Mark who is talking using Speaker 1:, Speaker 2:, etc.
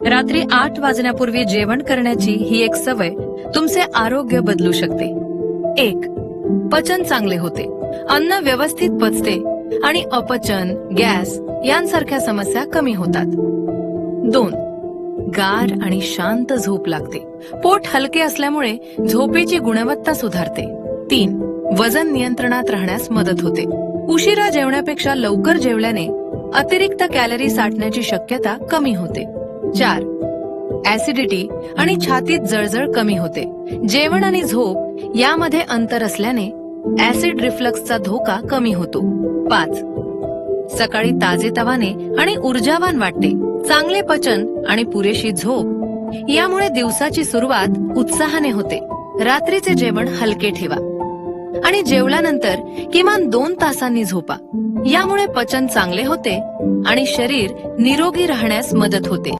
Speaker 1: रात्री 8 वाजण्यापूर्वी जेवण करण्याची ही एक सवय तुमचे आरोग्य बदलू शकते. 1. पचन चांगले होते. अन्न व्यवस्थित पचते आणि अपचन, गॅस यांसारख्या समस्या कमी होतात. 2. गाढ आणि शांत झोप लागते. पोट हलके असल्यामुळे झोपेची गुणवत्ता सुधारते. 3. वजन नियंत्रणात राहण्यास मदत होते. उशिरा जेवण्यापेक्षा लवकर जेवल्याने अतिरिक्त कॅलरी साठण्याची शक्यता कमी होते. 4. ऍसिडिटी आणि छातीत जळजळ कमी होते. जेवण आणि झोप यामध्ये अंतर असल्याने ऍसिड रिफ्लक्सचा धोका कमी होतो. 5. सकाळी ताजेतवाने आणि ऊर्जावान वाटते. चांगले पचन आणि पुरेशी झोप यामुळे दिवसाची सुरुवात उत्साहाने होते. रात्रीचे जेवण हलके ठेवा आणि जेवल्यानंतर किमान 2 तासांनी झोपा. यामुळे पचन चांगले होते आणि शरीर निरोगी राहण्यास मदत होते.